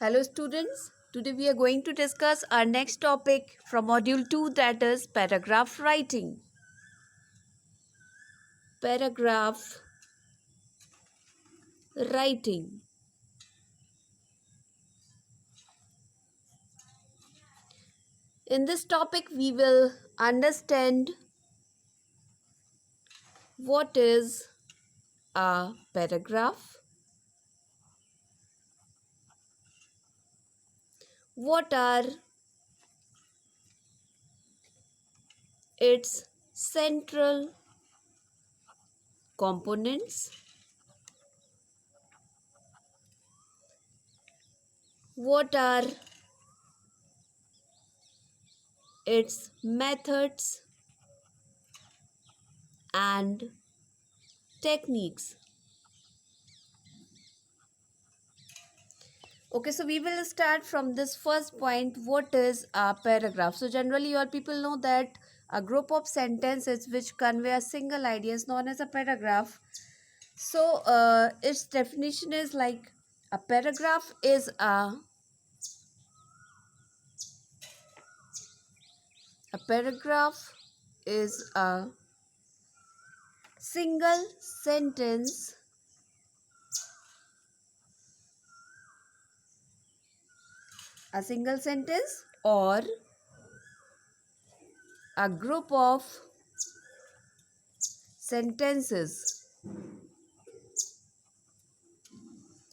Hello students, today we are going to discuss our next topic from module 2, that is paragraph writing. Paragraph writing. In this topic we will understand what is a paragraph, what are its central components, what are its methods and techniques. Okay, so we will start from this first point. What is a paragraph? So generally, all people know that a group of sentences which convey a single idea is known as a paragraph. So its definition is like a paragraph is a paragraph is single sentence a single sentence or a group of sentences,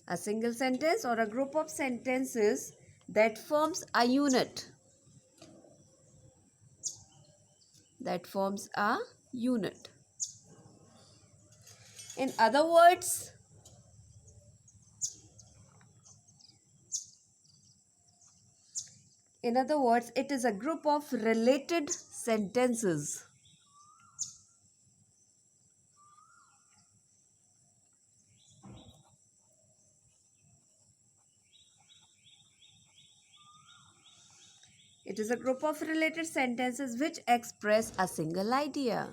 a single sentence or a group of sentences that forms a unit, that forms a unit. In other words, it is a group of related sentences. It is a group of related sentences which express a single idea.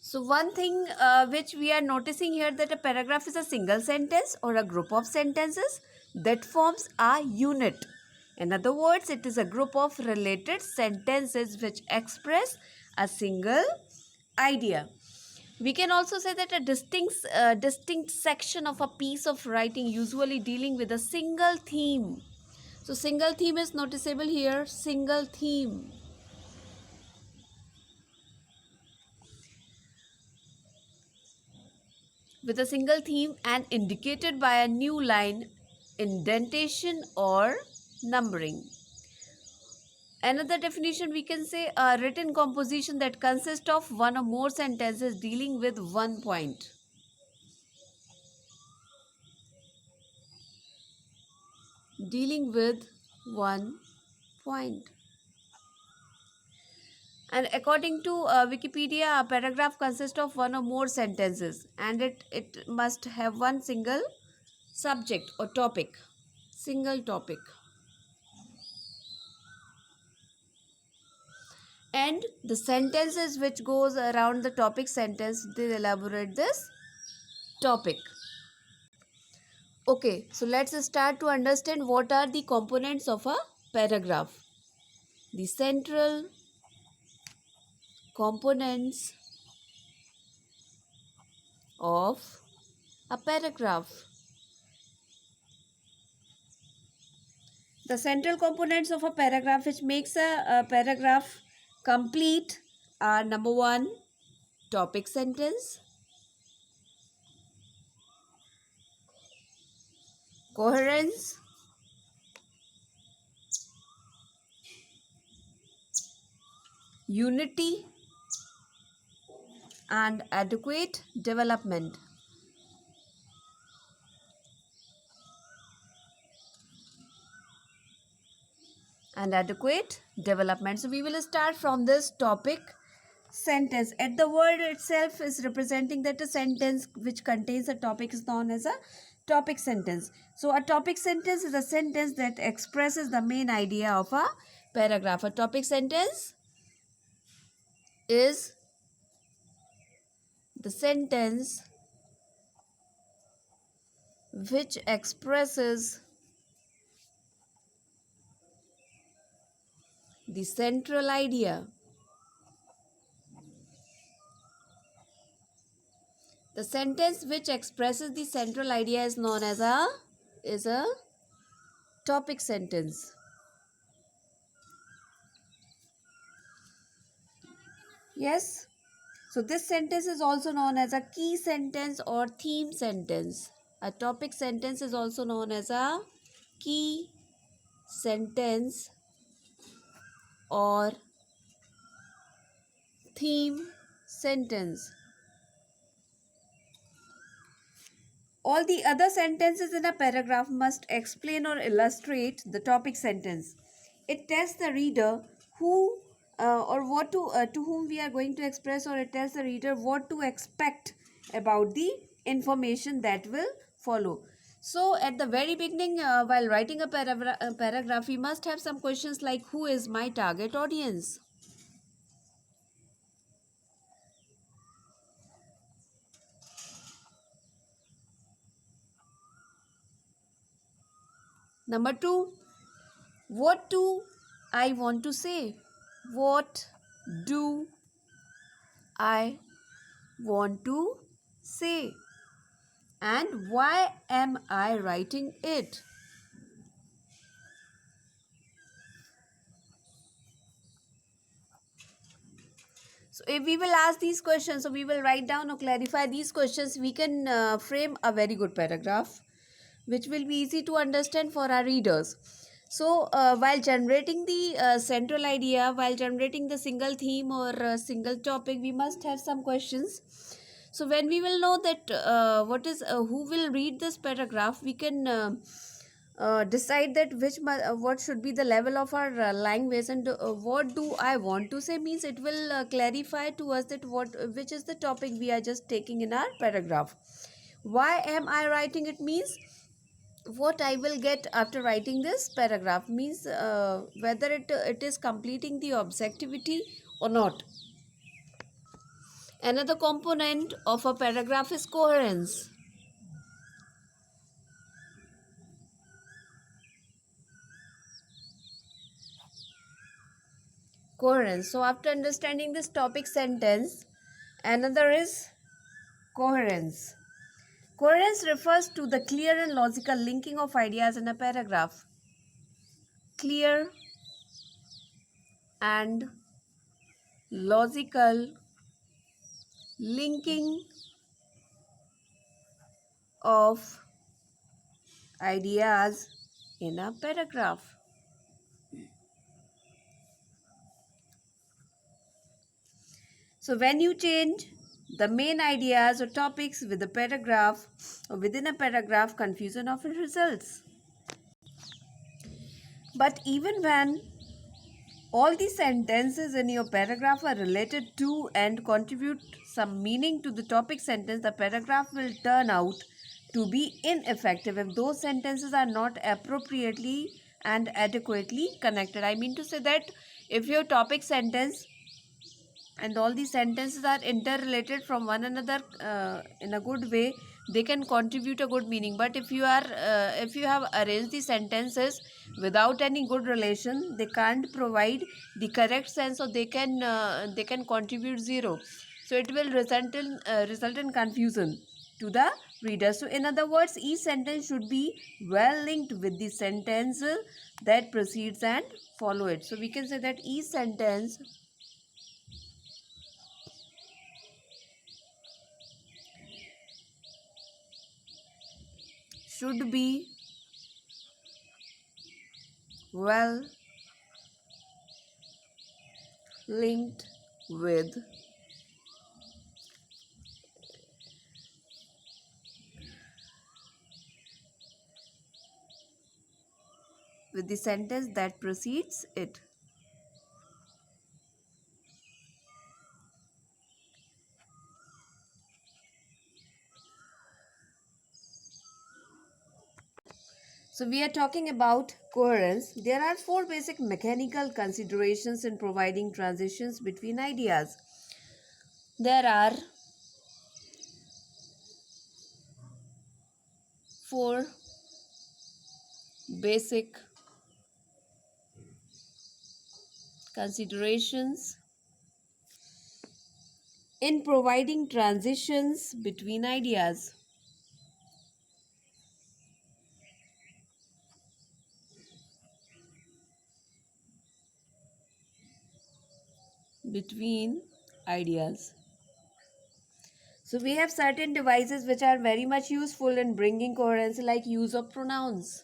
So one thing which we are noticing here, that a paragraph is a single sentence or a group of sentences that forms a unit. In other words, it is a group of related sentences which express a single idea. We can also say that a distinct section of a piece of writing usually dealing with a single theme. So single theme is noticeable here, single theme. With a single theme and indicated by a new line, indentation or numbering. Another definition, we can say a written composition that consists of one or more sentences dealing with one point. Dealing with one point. And according to Wikipedia, a paragraph consists of one or more sentences and it must have one single subject or topic. Single topic. And the sentences which goes around the topic sentence, they elaborate this topic. Okay, so let's start to understand what are the components of a paragraph. The central components of a paragraph. The central components of a paragraph which makes a paragraph complete are: number one, topic sentence, coherence, unity, and adequate development. And adequate development. So we will start from this topic sentence. At the word itself is representing that a sentence which contains a topic is known as a topic sentence. So a topic sentence is a sentence that expresses the main idea of a paragraph. A topic sentence is the sentence which expresses the central idea. The sentence which expresses the central idea is known as a topic sentence. Yes. So this sentence is also known as a key sentence or theme sentence. A topic sentence is also known as a key sentence or theme sentence. All the other sentences in a paragraph must explain or illustrate the topic sentence. It tells the reader who or what to whom we are going to express, or it tells the reader what to expect about the information that will follow. So at the very beginning, while writing a paragraph, we must have some questions like, who is my target audience? Number two, what do I want to say? What do I want to say? And why am I writing it? So if we will ask these questions, so we will write down or clarify these questions, we can frame a very good paragraph, which will be easy to understand for our readers. So while generating the central idea, while generating the single theme or single topic, we must have some questions. So when we will know that who will read this paragraph, we can decide that what should be the level of our language, and what do I want to say means it will clarify to us that which is the topic we are just taking in our paragraph. Why am I writing it means what I will get after writing this paragraph, means whether it is completing the objectivity or not. Another component of a paragraph is coherence. Coherence. So after understanding this topic sentence, another is coherence. Coherence refers to the clear and logical linking of ideas in a paragraph. Clear and logical linking of ideas in a paragraph. So when you change the main ideas or topics with a paragraph or within a paragraph, confusion often results. But even when all the sentences in your paragraph are related to and contribute some meaning to the topic sentence, the paragraph will turn out to be ineffective if those sentences are not appropriately and adequately connected. I mean to say that if your topic sentence and all these sentences are interrelated from one another in a good way, they can contribute a good meaning. But if you have arranged the sentences without any good relation, they can't provide the correct sense, or they can contribute zero. So it will result in confusion to the reader. So in other words, each sentence should be well linked with the sentence that precedes and follow it. So we can say that each sentence should be well linked with the sentence that precedes it. So we are talking about coherence. There are four basic mechanical considerations in providing transitions between ideas. There are four basic considerations in providing transitions between ideas. Between ideas. So we have certain devices which are very much useful in bringing coherence, like use of pronouns.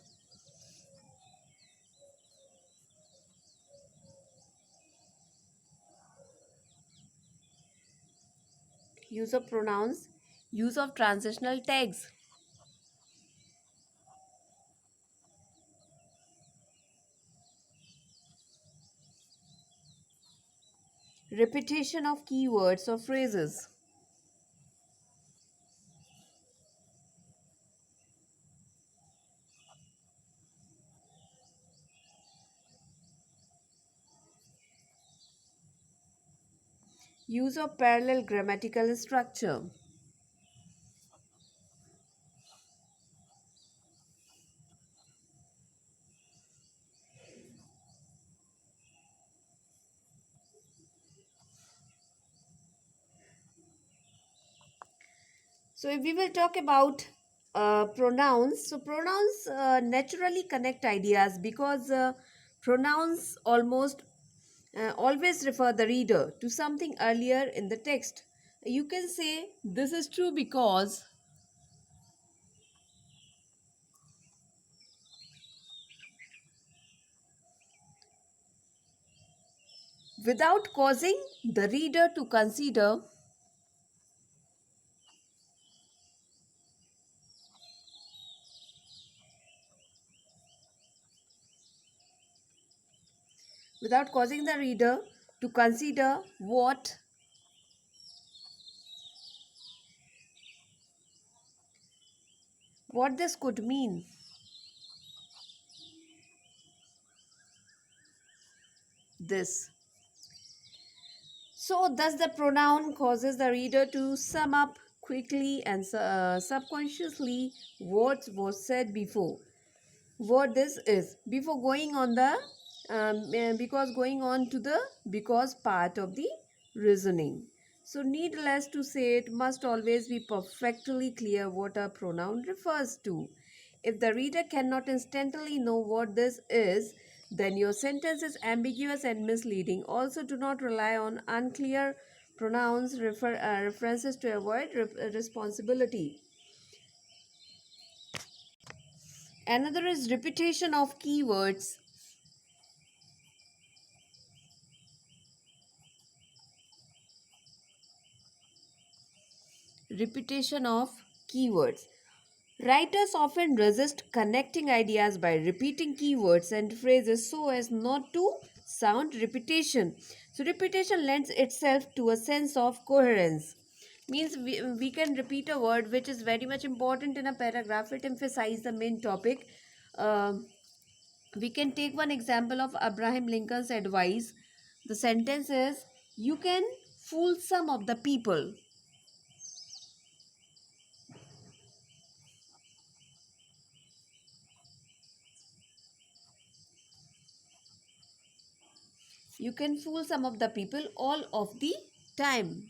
Use of pronouns, use of transitional tags, repetition of keywords or phrases, use of parallel grammatical structure. So if we will talk about pronouns, so pronouns naturally connect ideas because pronouns almost always refer the reader to something earlier in the text. You can say this is true because without causing the reader to consider, without causing the reader to consider what this could mean. This. So, thus the pronoun causes the reader to sum up quickly and subconsciously what was said before. What this is before going on the because going on to the because part of the reasoning. So, needless to say, it must always be perfectly clear what a pronoun refers to. If the reader cannot instantly know what this is, then your sentence is ambiguous and misleading. Also, do not rely on unclear pronouns references to avoid responsibility. Another is repetition of keywords. Repetition of keywords. Writers often resist connecting ideas by repeating keywords and phrases so as not to sound repetition. So, repetition lends itself to a sense of coherence. Means we can repeat a word which is very much important in a paragraph. It emphasizes the main topic. Um we can take one example of Abraham Lincoln's advice. The sentence is, you can fool some of the people. You can fool some of the people all of the time.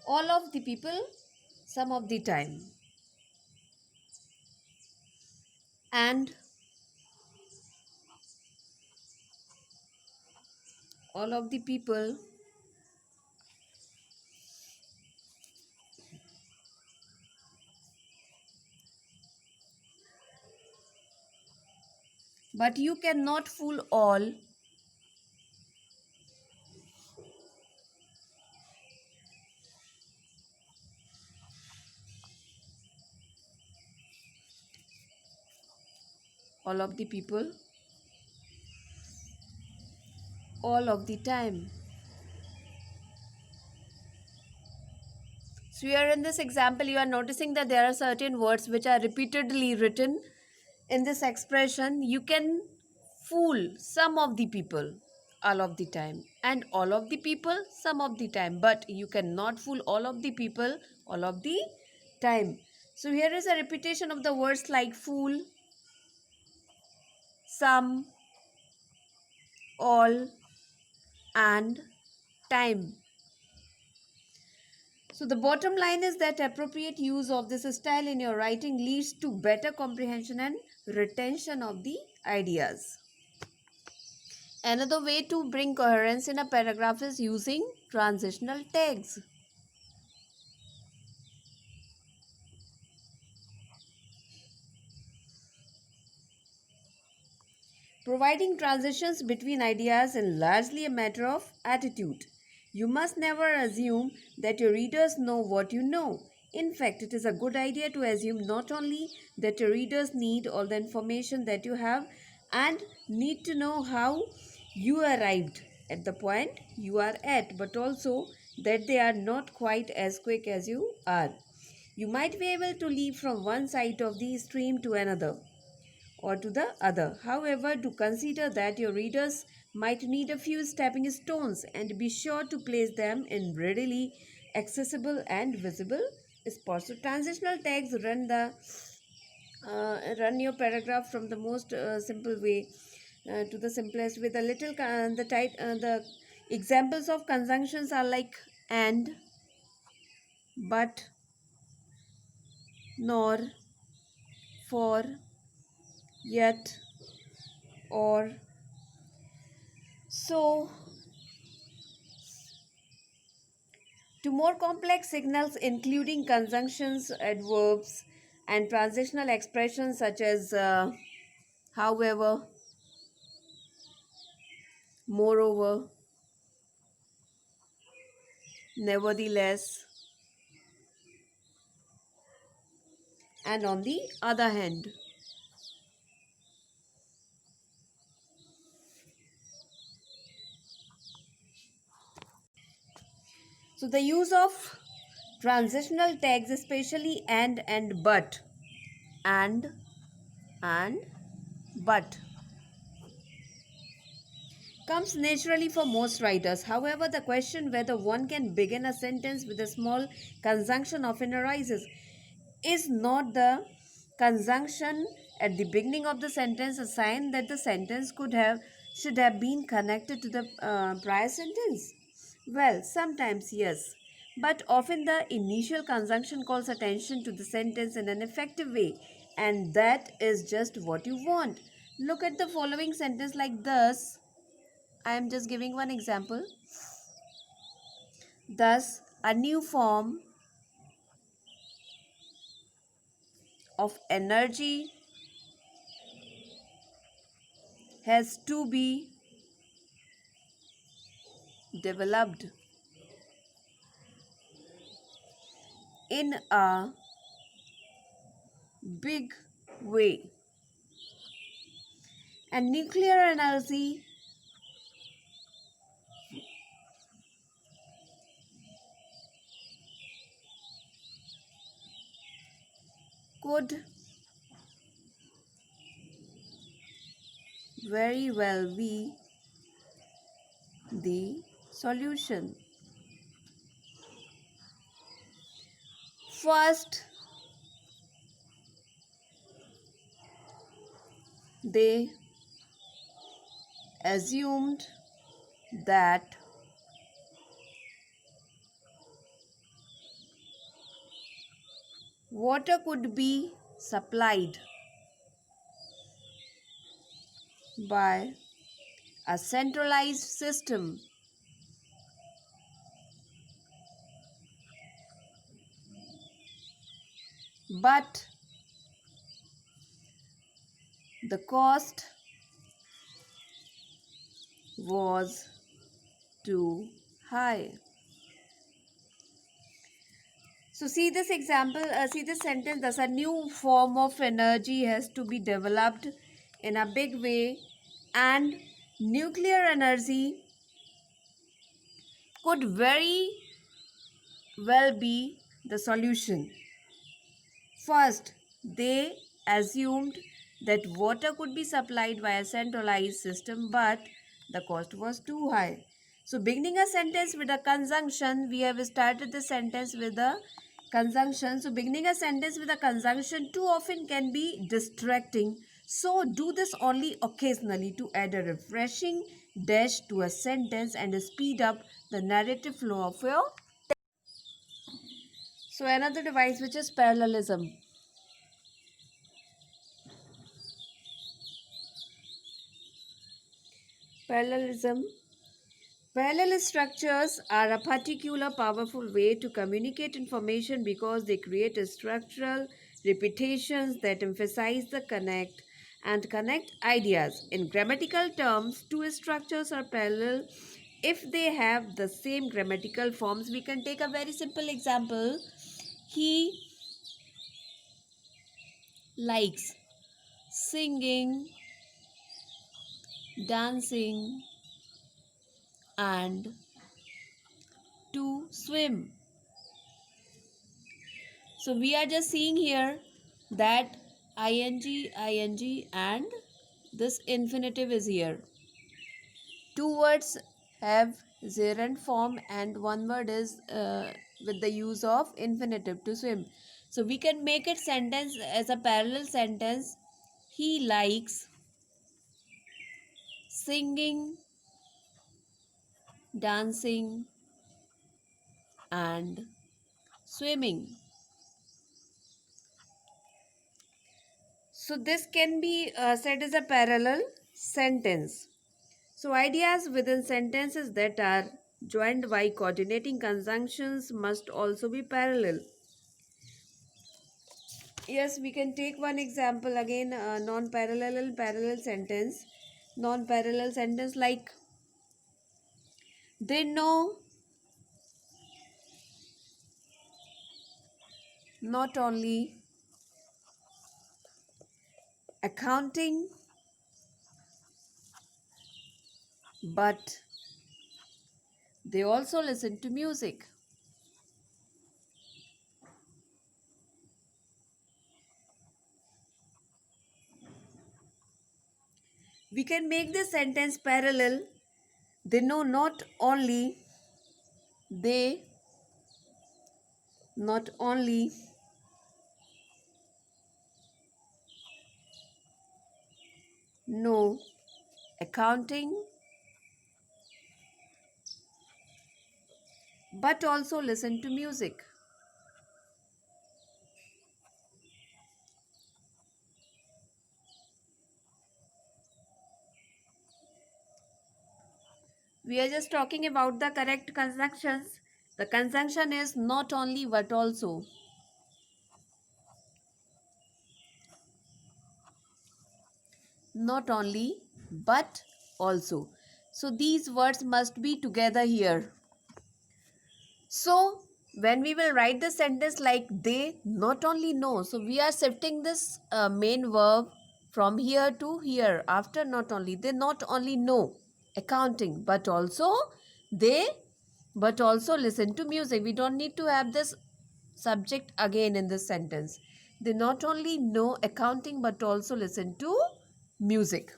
All of the people some of the time. And all of the people but you cannot fool all of the people all of the time. So here in this example you are noticing that there are certain words which are repeatedly written in this expression. You can fool some of the people all of the time, and all of the people some of the time, but you cannot fool all of the people all of the time. So here is a repetition of the words like fool, some, all, and time. So the bottom line is that appropriate use of this style in your writing leads to better comprehension and retention of the ideas. Another way to bring coherence in a paragraph is using transitional tags. Providing transitions between ideas is largely a matter of attitude. You must never assume that your readers know what you know. In fact, it is a good idea to assume not only that your readers need all the information that you have and need to know how you arrived at the point you are at, but also that they are not quite as quick as you are. You might be able to leap from one side of the stream to another or to the other. However, do consider that your readers might need a few stepping stones and be sure to place them in readily accessible and visible spots. So transitional tags run your paragraph from the most simple way to the simplest with a little the examples of conjunctions are like and, but, nor, for, yet, or. So to more complex signals, including conjunctions, adverbs, and transitional expressions such as however, moreover, nevertheless, and on the other hand. So the use of transitional tags, especially and but, and and but, comes naturally for most writers. However, the question whether one can begin a sentence with a small conjunction often arises. Is not the conjunction at the beginning of the sentence a sign that the sentence should have been connected to the prior sentence? Well, sometimes yes, but often the initial conjunction calls attention to the sentence in an effective way, and that is just what you want. Look at the following sentence like thus. I am just giving one example. Thus, a new form of energy has to be developed in a big way. And nuclear energy could very well be the solution. First, they assumed that water could be supplied by a centralized system, but the cost was too high. So see this example, see this sentence, thus a new form of energy has to be developed in a big way, and nuclear energy could very well be the solution. First, they assumed that water could be supplied by a centralized system, but the cost was too high. So, beginning a sentence with a conjunction, we have started the sentence with a conjunction. So, beginning a sentence with a conjunction too often can be distracting. So, do this only occasionally to add a refreshing dash to a sentence and speed up the narrative flow of your. So, another device which is parallelism. Parallelism. Parallel structures are a particular powerful way to communicate information because they create a structural repetitions that emphasize the connect ideas. In grammatical terms, two structures are parallel if they have the same grammatical forms. We can take a very simple example. He likes singing, dancing, and to swim. So we are just seeing here that ing and this infinitive is here. Two words have gerund form and one word is with the use of infinitive to swim. So we can make it sentence as a parallel sentence. He likes singing, dancing and swimming. So this can be said as a parallel sentence. So ideas within sentences that are joined by coordinating conjunctions must also be parallel. Yes, we can take one example again, non-parallel and parallel sentence. Non-parallel sentence like they know not only accounting but they also listen to music. We can make this sentence parallel. They know they not only know accounting but also listen to music. We are just talking about the correct conjunctions. The conjunction is not only but also. Not only but also. So these words must be together here. So when we will write the sentence like they not only know, so we are shifting this main verb from here to here. After not only, they not only know accounting they but also listen to music. We don't need to have this subject again in this sentence. They not only know accounting but also listen to music.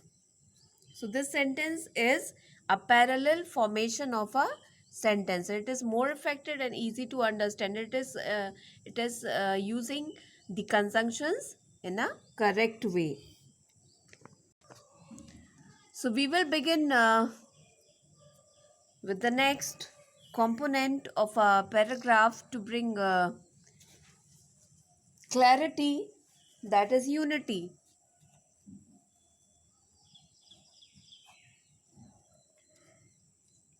So this sentence is a parallel formation of a sentence. It is more effective and easy to understand. It is using the conjunctions in a correct way. So we will begin with the next component of a paragraph to bring clarity, that is unity.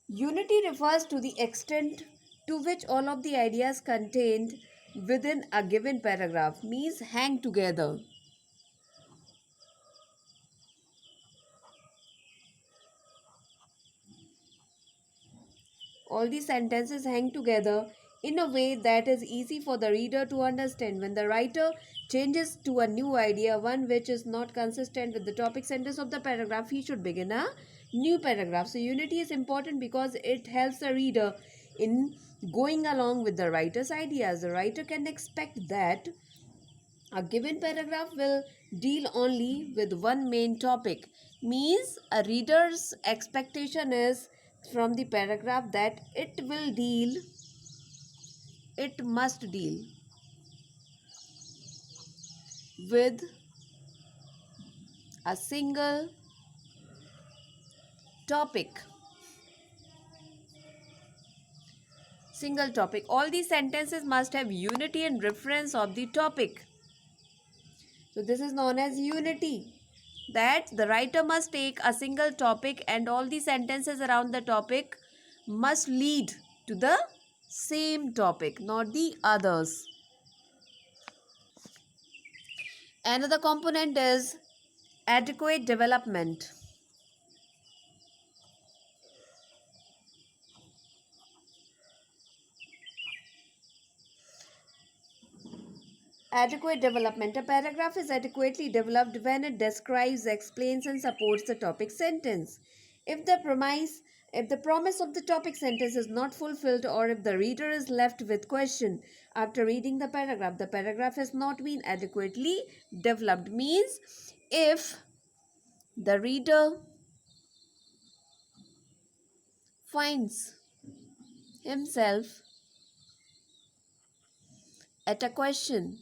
Unity refers to the extent to which all of the ideas contained within a given paragraph means hang together. All the sentences hang together in a way that is easy for the reader to understand. When the writer changes to a new idea, one which is not consistent with the topic sentence of the paragraph, he should begin a new paragraph. So unity is important because it helps the reader in going along with the writer's ideas. The writer can expect that A given paragraph will deal only with one main topic. Means a reader's expectation is from the paragraph that it must deal with a single topic. Single topic. All these sentences must have unity and reference of the topic. So this is known as unity. That the writer must take a single topic and all the sentences around the topic must lead to the same topic, not the others. Another component is adequate development. Adequate development. A paragraph is adequately developed when it describes, explains, and supports the topic sentence. If the promise of the topic sentence is not fulfilled, or if the reader is left with question after reading the paragraph has not been adequately developed. Means if the reader finds himself at a question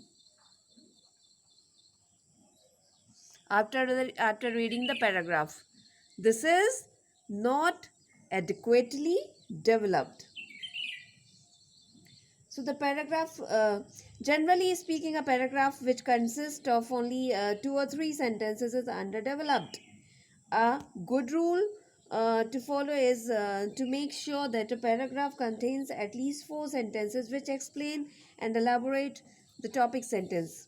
after reading the paragraph, this is not adequately developed. So the paragraph, generally speaking, a paragraph which consists of only 2 or 3 sentences is underdeveloped. A good rule to follow is to make sure that a paragraph contains at least 4 sentences which explain and elaborate the topic sentence.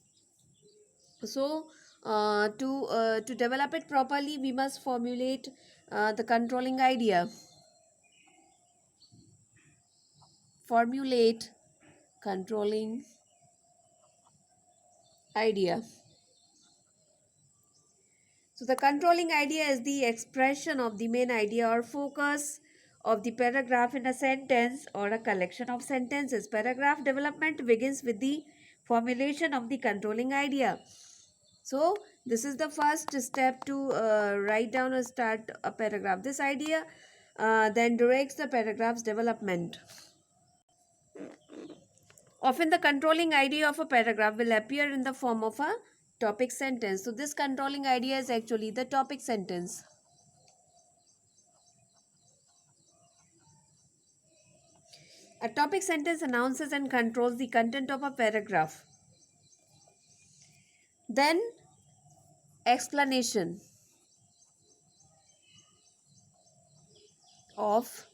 So to develop it properly, we must formulate the controlling idea. Formulate controlling idea. So the controlling idea is the expression of the main idea or focus of the paragraph in a sentence or a collection of sentences. Paragraph development begins with the formulation of the controlling idea. So this is the first step to write down or start a paragraph. This idea then directs the paragraph's development. Often the controlling idea of a paragraph will appear in the form of a topic sentence. So this controlling idea is actually the topic sentence. A topic sentence announces and controls the content of a paragraph. Then explanation of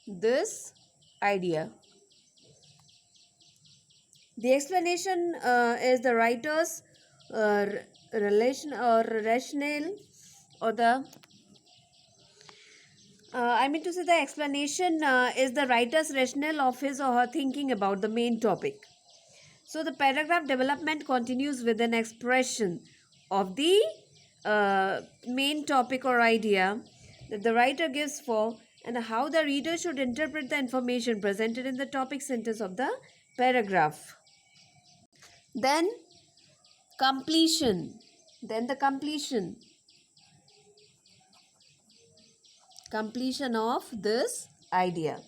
this idea. The explanation is the writer's relation or rationale, or the the explanation is the writer's rationale of his or her thinking about the main topic. So the paragraph development continues with an expression of the main topic or idea that the writer gives for, and how the reader should interpret the information presented in the topic sentence of the paragraph. Then completion. Then the completion of this idea.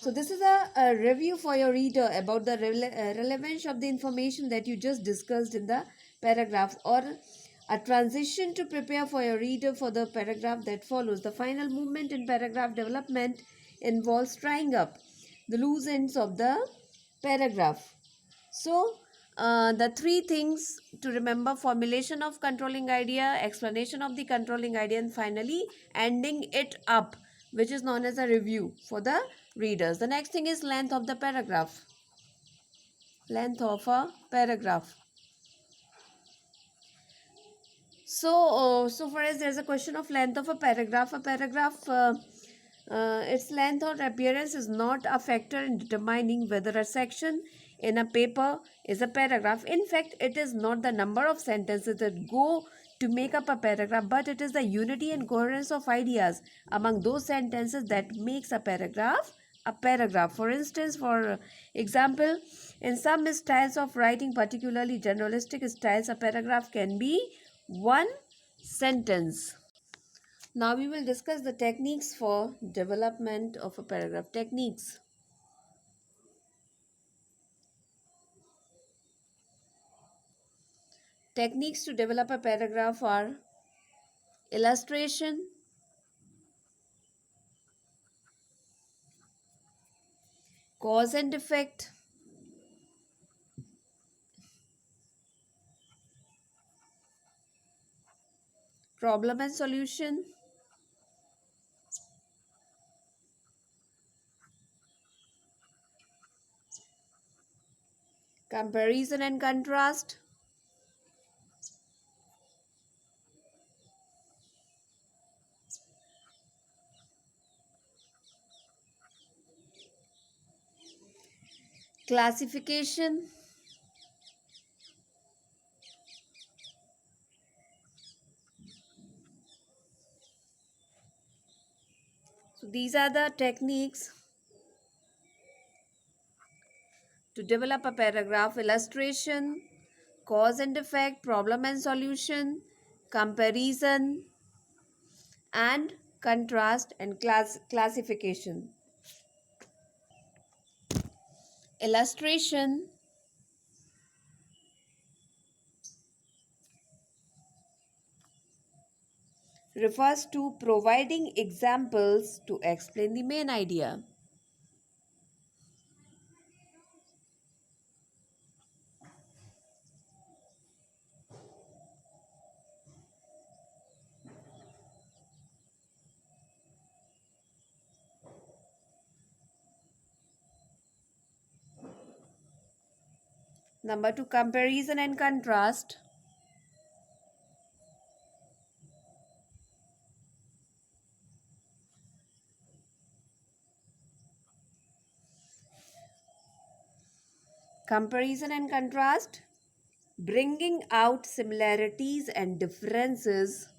So this is a review for your reader about the relevance of the information that you just discussed in the paragraph, or a transition to prepare for your reader for the paragraph that follows. The final movement in paragraph development involves tying up the loose ends of the paragraph. So the 3 things to remember: formulation of controlling idea, explanation of the controlling idea, and finally ending it up, which is known as a review for the readers. The next thing is length of the paragraph. Length of a paragraph. So far as there's a question of length of a paragraph, its length or appearance is not a factor in determining whether a section in a paper is a paragraph. In fact, it is not the number of sentences that go to make up a paragraph, but it is the unity and coherence of ideas among those sentences that makes a paragraph a paragraph. For instance, for example, in some styles of writing, particularly generalistic styles, a paragraph can be one sentence. Now we will discuss the techniques for development of a paragraph. Techniques. Techniques to develop a paragraph are illustration, cause and effect, problem and solution, comparison and contrast, classification, so these are the techniques to develop a paragraph: illustration, cause and effect, problem and solution, comparison and contrast, and classification. Illustration refers to providing examples to explain the main idea. Number 2, comparison and contrast. Comparison and contrast, bringing out similarities and differences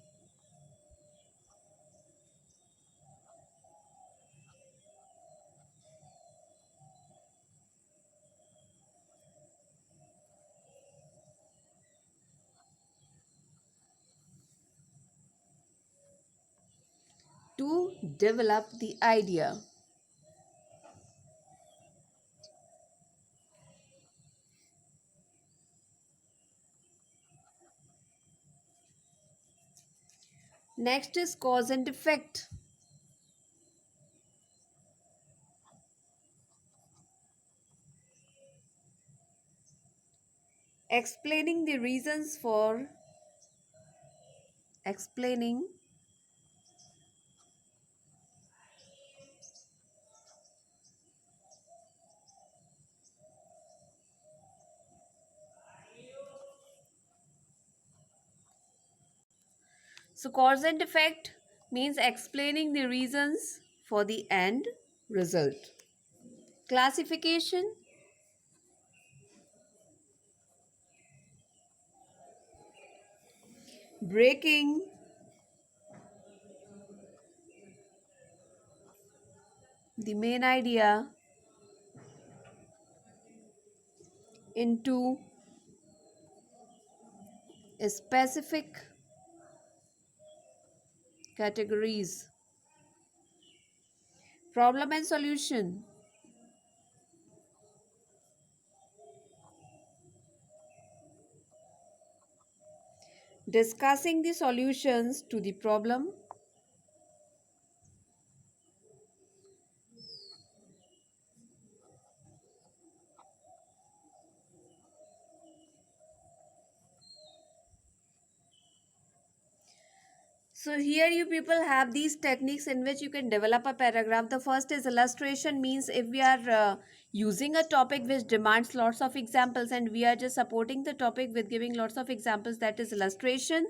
to develop the idea. Next is cause and effect. Explaining the reasons for explaining so cause and effect means explaining the reasons for the end result. Classification, breaking the main idea into specific categories. Problem and solution, discussing the solutions to the problem. So here you people have these techniques in which you can develop a paragraph. The first is illustration, means if we are using a topic which demands lots of examples and we are just supporting the topic with giving lots of examples, that is illustration.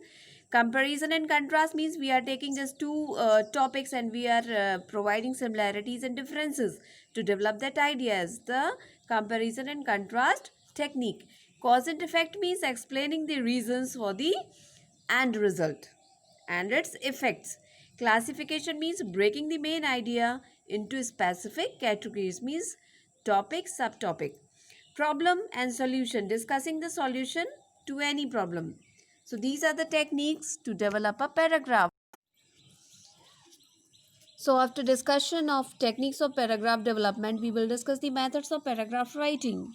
Comparison and contrast means we are taking just two topics and we are providing similarities and differences to develop that idea as the comparison and contrast technique. Cause and effect means explaining the reasons for the end result and its effects. Classification means breaking the main idea into specific categories, means topic, subtopic. Problem and solution, discussing the solution to any problem. So these are the techniques to develop a paragraph. So after discussion of techniques of paragraph development, we will discuss the methods of paragraph writing.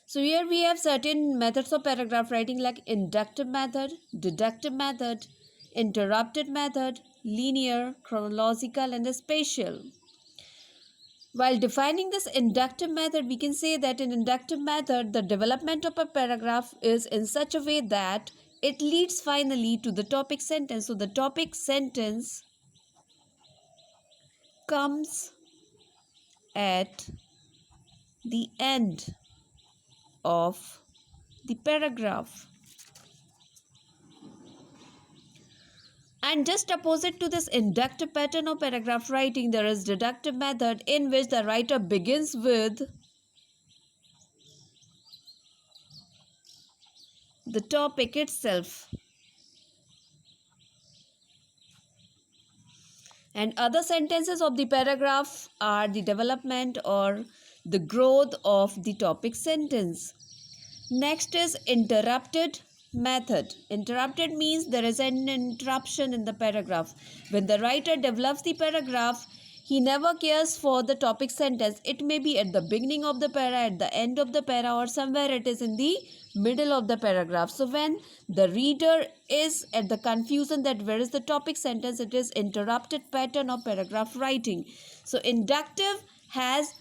So here we have certain methods of paragraph writing like inductive method, deductive method, interrupted method, linear, chronological, and spatial. While defining this inductive method, we can say that in inductive method, the development of a paragraph is in such a way that it leads finally to the topic sentence. So the topic sentence comes at the end of the paragraph. And just opposite to this inductive pattern of paragraph writing, there is deductive method in which the writer begins with the topic itself. And other sentences of the paragraph are the development or the growth of the topic sentence. Next is interrupted method. Interrupted means there is an interruption in the paragraph. When the writer develops the paragraph, he never cares for the topic sentence. It may be at the beginning of the para, at the end of the para, or somewhere it is in the middle of the paragraph. So when the reader is at the confusion that where is the topic sentence, it is interrupted pattern of paragraph writing. So inductive has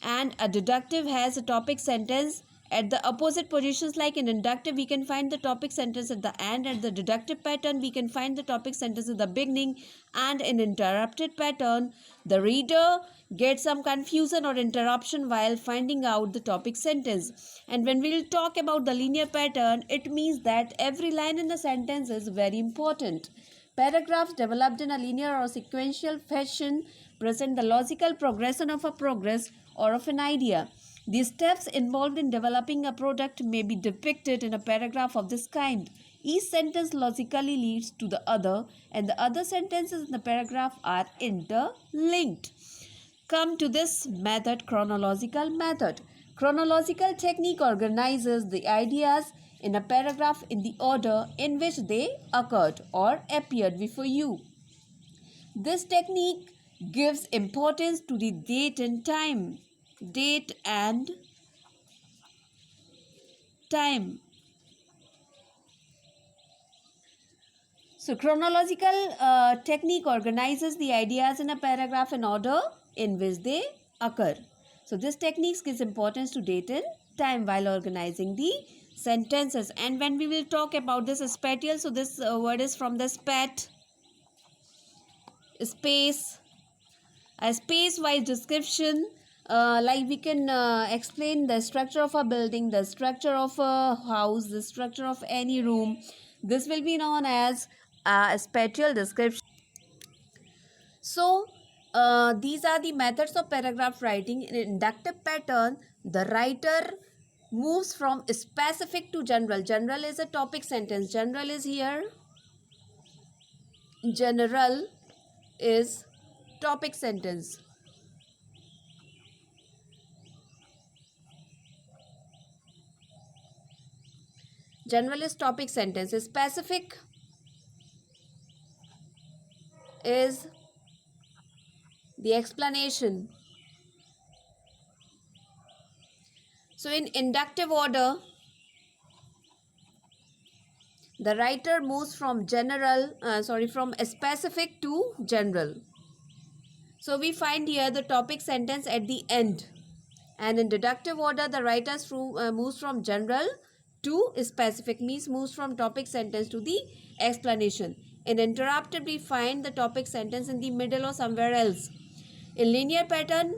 and a deductive has a topic sentence at the opposite positions. Like in inductive we can find the topic sentence at the end, at the deductive pattern we can find the topic sentence at the beginning, and in interrupted pattern the reader gets some confusion or interruption while finding out the topic sentence. And when we will talk about the linear pattern, it means that every line in the sentence is very important. Paragraphs developed in a linear or sequential fashion present the logical progression of a progress or of an idea. The steps involved in developing a product may be depicted in a paragraph of this kind. Each sentence logically leads to the other, and the other sentences in the paragraph are interlinked. Come to this method, chronological method. Chronological technique organizes the ideas in a paragraph in the order in which they occurred or appeared before you. This technique gives importance to the date and time. Date and time. So chronological technique organizes the ideas in a paragraph in order in which they occur. So this technique gives importance to date and time while organizing the sentences. And when we will talk about this spatial, so this word is from the spat, space, a space-wise description. Like we can explain the structure of a building, the structure of a house, the structure of any room. This will be known as a spatial description. So these are the methods of paragraph writing. In inductive pattern, the writer moves from specific to general. General is a topic sentence. General is here. General is topic sentence. General is topic sentence. Specific is the explanation. So in inductive order, the writer moves from from specific to general. So we find here the topic sentence at the end. And in deductive order, the writer moves from general to specific, means moves from topic sentence to the explanation. In interrupted, we find the topic sentence in the middle or somewhere else. In linear pattern,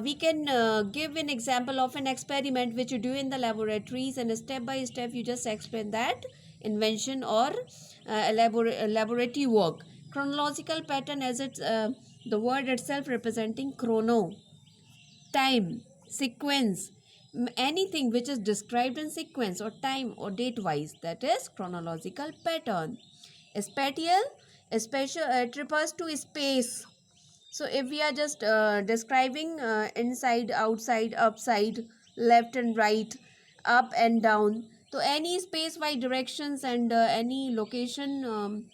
we can give an example of an experiment which you do in the laboratories, and step by step you just explain that invention or laboratory work. Chronological pattern, as it's the word itself representing chrono, time, sequence, anything which is described in sequence or time or date wise, that is chronological pattern. Spatial, it refers to space. So if we are just describing inside, outside, upside, left and right, up and down, so any space by directions and any location,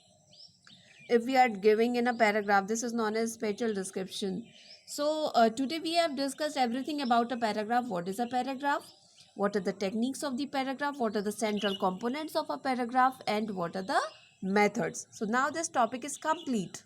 if we are giving in a paragraph, this is known as spatial description. So today we have discussed everything about a paragraph. What is a paragraph? What are the techniques of the paragraph? What are the central components of a paragraph? And what are the methods? So now this topic is complete.